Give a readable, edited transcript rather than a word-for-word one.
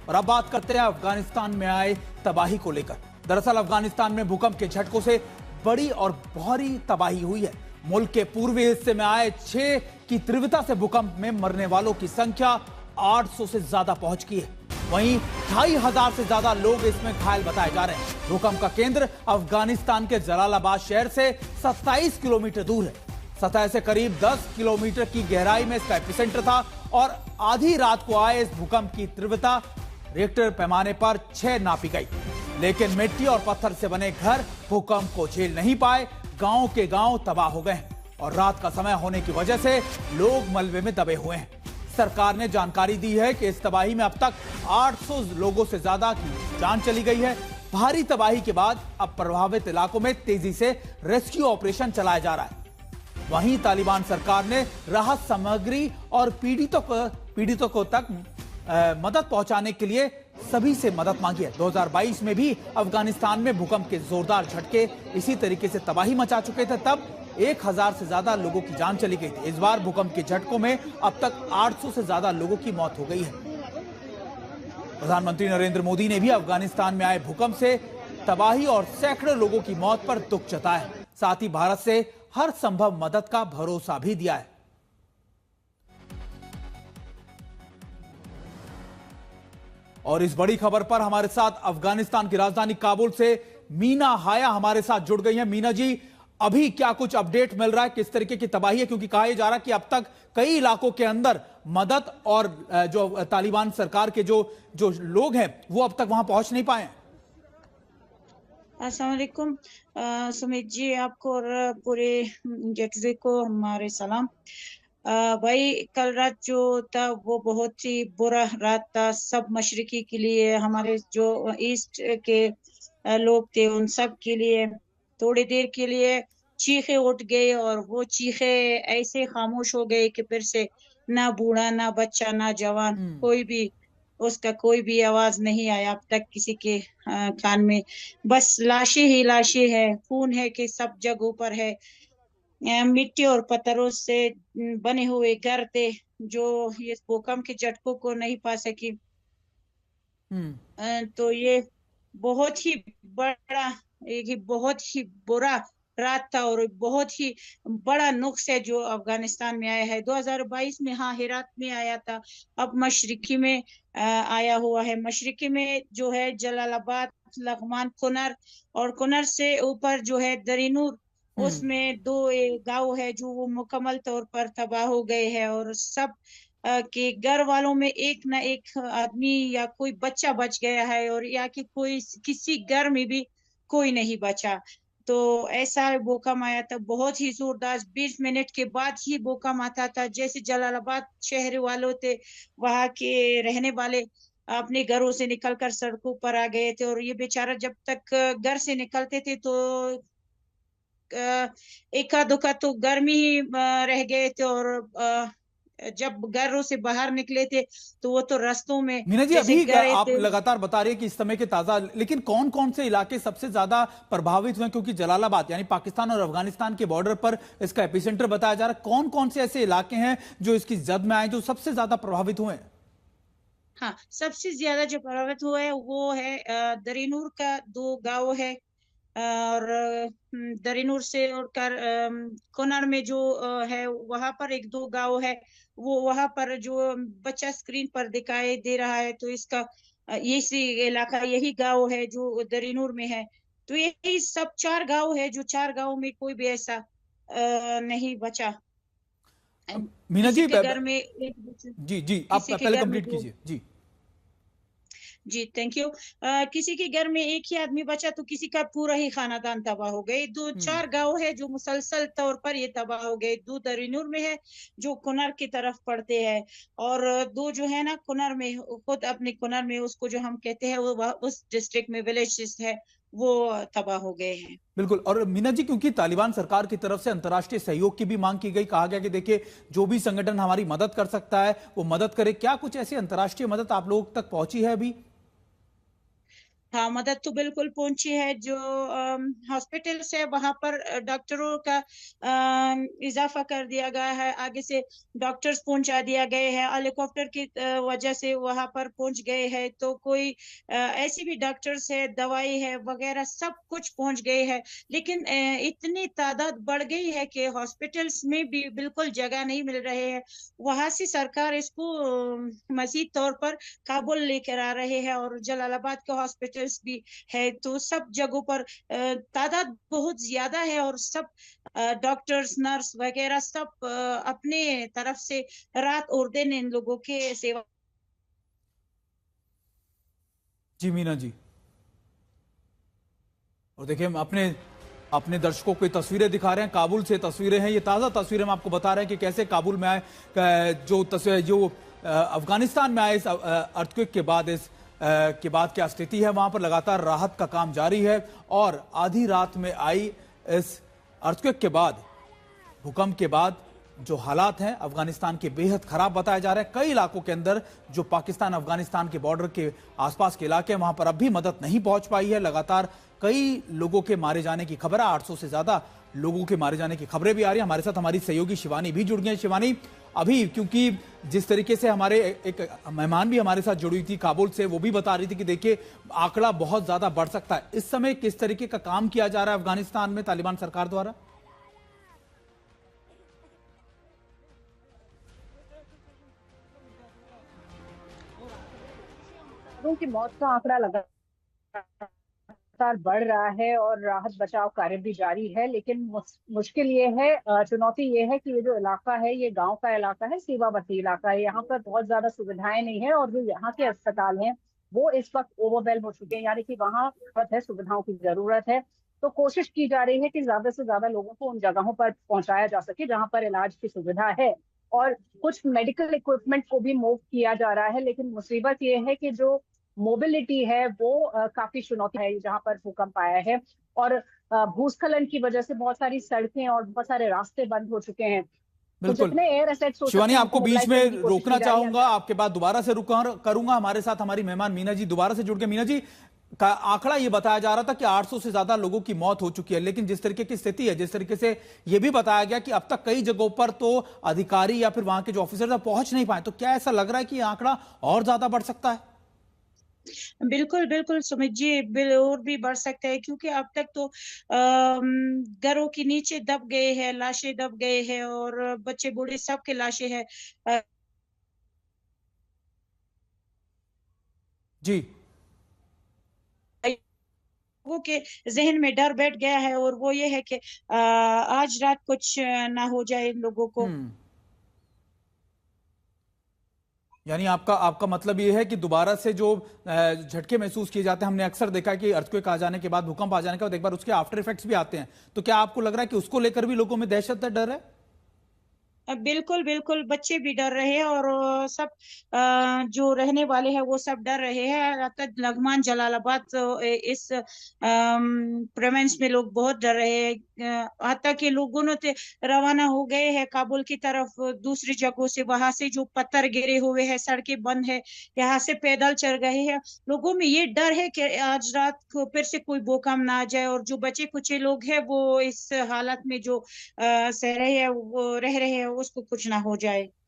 और अब बात करते हैं अफगानिस्तान में आए तबाही को लेकर। दरअसल अफगानिस्तान में भूकंप के झटकों से बड़ी और भारी तबाही हुई है। मुल्क के पूर्वी हिस्से में आए 6 की तीव्रता से भूकंप में मरने वालों की संख्या 800 से ज्यादा पहुंच गई है। वहीं 2500 से ज्यादा लोग इसमें घायल बताए जा रहे हैं। भूकंप का केंद्र अफगानिस्तान के जलालाबाद शहर से 27 किलोमीटर दूर है। सतह से करीब 10 किलोमीटर की गहराई में इसका एपिसेंटर था और आधी रात को आए इस भूकंप की तीव्रता रिक्टर पैमाने पर 6 नापी गई। लेकिन मिट्टी और पत्थर से बने घर भूकंप को झेल नहीं पाए। गांव के गांव तबाह हो गए और रात का समय होने की वजह से लोग मलबे में दबे हुए हैं। सरकार ने जानकारी दी है कि इस तबाही में अब तक 800 लोगों से ज्यादा की जान चली गई है। भारी तबाही के बाद अब प्रभावित इलाकों में तेजी से रेस्क्यू ऑपरेशन चलाया जा रहा है। वहीं तालिबान सरकार ने राहत सामग्री और पीड़ितों को तक मदद पहुंचाने के लिए सभी से मदद मांगी है। 2022 में भी अफगानिस्तान में भूकंप के जोरदार झटके इसी तरीके से तबाही मचा चुके थे। तब 1000 से ज्यादा लोगों की जान चली गई थी। इस बार भूकंप के झटकों में अब तक 800 से ज्यादा लोगों की मौत हो गई है। प्रधानमंत्री नरेंद्र मोदी ने भी अफगानिस्तान में आए भूकंप से तबाही और सैकड़ों लोगों की मौत पर दुख जताया है। साथ ही भारत से हर संभव मदद का भरोसा भी दिया है। और इस बड़ी खबर पर हमारे साथ अफगानिस्तान की राजधानी काबुल से मीना हाया हमारे साथ जुड़ गई हैं। मीना जी, अभी क्या कुछ अपडेट मिल रहा है, किस तरीके की तबाही है? क्योंकि कहा जा रहा है कि अब तक कई इलाकों के अंदर मदद और जो तालिबान सरकार के जो लोग हैं वो अब तक वहां पहुंच नहीं पाए हैं। अस्सलाम वालेकुम सुमित जी, आपको और पूरे गेटवे को हमारे सलाम। भाई, कल रात जो था वो बहुत ही बुरा रात था सब मशरकी के लिए। हमारे जो ईस्ट के लोग थे उन सब के लिए थोड़ी देर के लिए चीखे उठ गए और वो चीखे ऐसे खामोश हो गए कि फिर से ना बूढ़ा ना बच्चा ना जवान कोई भी उसका कोई भी आवाज नहीं आया अब तक किसी के कान में। बस लाशें ही लाशें है, खून है कि सब जगहों पर है। मिट्टी और पत्थरों से बने हुए घर थे जो ये भूकंप के झटकों को नहीं पा सकी। तो ये बहुत ही बड़ा बहुत ही बुरा रात था और बहुत ही बड़ा नुक्स है जो अफगानिस्तान में आया है। 2022 में हाँ हेरात में आया था, अब मशरिकी में आया हुआ है। मशरिकी में जो है जलालाबाद, लघमान, कुनर और कुनर से ऊपर जो है दरीनूर, उसमें 2 गांव है जो वो मुकम्मल तौर पर तबाह हो गए हैं और सब के घर वालों में एक ना एक आदमी या कोई बच्चा बच गया है और या कि कोई किसी घर में भी कोई नहीं बचा। तो ऐसा भूकंप आया था बहुत ही जोरदार। 20 मिनट के बाद ही भूकंप आता था। जैसे जलालाबाद शहर वालों थे, वहां के रहने वाले अपने घरों से निकलकर सड़कों पर आ गए थे और ये बेचारा जब तक घर से निकलते थे तो एका दुका तो गर्मी ही रह गए थे और जब घरों से बाहर निकले थे तो वो तो रास्तों में मीना जी, जैसे अभी आप थे। लगातार बता रहे हैं कि इस समय के ताजा, लेकिन कौन कौन से इलाके सबसे ज्यादा प्रभावित हुए? क्योंकि जलालाबाद यानी पाकिस्तान और अफगानिस्तान के बॉर्डर पर इसका एपिसेंटर बताया जा रहा है। कौन कौन से ऐसे इलाके हैं जो इसकी जद में आए, जो सबसे ज्यादा प्रभावित हुए? हाँ, सबसे ज्यादा जो प्रभावित हुआ है वो है दरीनूर का 2 गांव है और दरीनूर से और कोनार में जो है वहां पर 1-2 गांव है। वो वहां पर जो बच्चा स्क्रीन पर दिखाई दे रहा है तो इसका यही इलाका यही गांव है जो दरीनूर में है। तो यही सब 4 गांव है जो 4 गांव में कोई भी ऐसा नहीं बचा। मीना किसी जी, के घर में जी जी, आप किसी के पहले घर में कंप्लीट कीजिए। जी जी थैंक यू। किसी के घर में एक ही आदमी बचा तो किसी का पूरा ही खानदान तबाह हो गए। 2-4 गांव है जो मुसलसल तौर पर ये तबाह हो गए। 2 दरीनूर में है जो कुनर की तरफ पड़ते हैं और 2 जो है ना कुनर में, खुद अपने कुनर में उसको जो हम कहते हैं वो उस डिस्ट्रिक्ट में विलेज है वो तबाह हो गए हैं। बिल्कुल। और मीना जी, क्योंकि तालिबान सरकार की तरफ से अंतर्राष्ट्रीय सहयोग की भी मांग की गई, कहा गया कि देखिए जो भी संगठन हमारी मदद कर सकता है वो मदद करे, क्या कुछ ऐसी अंतर्राष्ट्रीय मदद आप लोगों तक पहुंची है अभी? हाँ, मदद तो बिल्कुल पहुंची है। जो हॉस्पिटल्स है वहां पर डॉक्टरों का इजाफा कर दिया गया है, आगे से डॉक्टर्स पहुंचा दिया गए हैं, हेलीकॉप्टर की वजह से वहां पर पहुंच गए हैं। तो कोई ऐसे भी डॉक्टर्स है, दवाई है वगैरह सब कुछ पहुंच गए हैं। लेकिन इतनी तादाद बढ़ गई है कि हॉस्पिटल्स में भी बिल्कुल जगह नहीं मिल रहे हैं। वहां से सरकार इसको मजीद तौर पर काबुल लेकर आ रहे हैं, और जलालाबाद के हॉस्पिटल्स भी है। तो सब जगहों पर तादाद बहुत ज्यादा है, और सब डॉक्टर्स नर्स वगैरह सब अपने तरफ से रात और दिन इन लोगों के सेवा। जी मीना जी, और देखिए हम अपने अपने दर्शकों को ये तस्वीरें दिखा रहे हैं, काबुल से तस्वीरें हैं, ये ताज़ा तस्वीरें हम आपको बता रहे हैं कि कैसे काबुल में आए, जो तस्वीर जो अफगानिस्तान में आए इस अर्थक्वेक के बाद, इस के बाद क्या स्थिति है वहां पर। लगातार राहत का काम जारी है, और आधी रात में आई इस अर्थक्वेक के बाद, भूकंप के बाद जो हालात हैं अफगानिस्तान के बेहद खराब बताए जा रहे हैं। कई इलाकों के अंदर जो पाकिस्तान अफगानिस्तान के बॉर्डर के आसपास के इलाके हैं वहां पर अब भी मदद नहीं पहुंच पाई है। लगातार कई लोगों के मारे जाने की खबर है, 800 से ज्यादा लोगों के मारे जाने की खबरें भी आ रही हैं। हमारे साथ हमारी सहयोगी शिवानी भी जुड़ गई हैं। शिवानी, अभी क्योंकि जिस तरीके से हमारे एक मेहमान भी हमारे साथ जुड़ी थी काबुल से, वो भी बता रही थी कि देखिए आंकड़ा बहुत ज्यादा बढ़ सकता है। इस समय किस तरीके का काम किया जा रहा है अफगानिस्तान में तालिबान सरकार द्वारा? लोगों की मौत का आंकड़ा लगातार बढ़ रहा है और राहत बचाव कार्य भी जारी है। लेकिन मुश्किल ये है, चुनौती ये है कि ये जो इलाका है ये गांव का इलाका है, सीमावर्ती इलाका है। यहाँ पर बहुत ज्यादा सुविधाएं नहीं है, और जो यहाँ के अस्पताल हैं वो इस वक्त ओवरवेल्म हो चुके हैं, यानी कि वहाँ है सुविधाओं की जरूरत है। तो कोशिश की जा रही है कि ज्यादा से ज्यादा लोगों को उन जगहों पर पहुंचाया जा सके जहां पर इलाज की सुविधा है, और कुछ मेडिकल इक्विपमेंट को भी मूव किया जा रहा है। लेकिन मुसीबत ये है कि जो मोबिलिटी है वो काफी चुनौती है जहां पर भूकंप आया है, और भूस्खलन की वजह से बहुत सारी सड़कें और बहुत सारे रास्ते बंद हो चुके हैं। तो बिल्कुल जितने एयर एसेट्स हो शिवानी, सकते हैं आपको उनको बीच मोबिलाइज में करने की कोशिश रोकना की जा रही है। चाहूंगा, आपके बाद दोबारा से रुका करूंगा। हमारे साथ हमारी मेहमान मीना जी दोबारा से जुड़ के। मीना जी, का आंकड़ा ये बताया जा रहा था कि 800 से ज्यादा लोगों की मौत हो चुकी है, लेकिन जिस तरीके की स्थिति है, जिस तरीके से ये भी बताया गया कि अब तक कई जगहों पर तो अधिकारी या फिर वहां के जो ऑफिसर पहुंच नहीं पाए, तो क्या ऐसा लग रहा है कि ये आंकड़ा और ज्यादा बढ़ सकता है? बिल्कुल बिल्कुल सुमित जी, और भी बढ़ सकता है, क्योंकि अब तक तो घरों के नीचे दब गए हैं, लाशें दब गए हैं, और बच्चे बूढ़े सबके लाशें हैं। जी लोगों के जहन में डर बैठ गया है, और वो ये है कि आज रात कुछ ना हो जाए इन लोगों को। हम्म, यानी आपका आपका मतलब ये है कि दोबारा से जो झटके महसूस किए जाते हैं, हमने अक्सर देखा है कि अर्थक्वेक आ जाने के बाद, भूकंप आ जाने के बाद एक बार उसके आफ्टर इफेक्ट्स भी आते हैं, तो क्या आपको लग रहा है कि उसको लेकर भी लोगों में दहशत है, डर है? बिल्कुल बिल्कुल, बच्चे भी डर रहे हैं, और सब जो रहने वाले हैं वो सब डर रहे हैं। तक लगमान जलालाबाद तो इस प्रोविंस में लोग बहुत डर रहे हैं। तक के लोगों ने तो रवाना हो गए हैं काबुल की तरफ दूसरी जगहों से। वहां से जो पत्थर गिरे हुए हैं, सड़कें बंद है, यहाँ से पैदल चल गए हैं। लोगों में ये डर है कि आज रात को फिर से कोई भूकंप ना आ जाए, और जो बचे कुचे लोग हैं वो इस हालत में जो सह रहे हैं, वो रह रहे हैं, उसको कुछ ना हो जाए।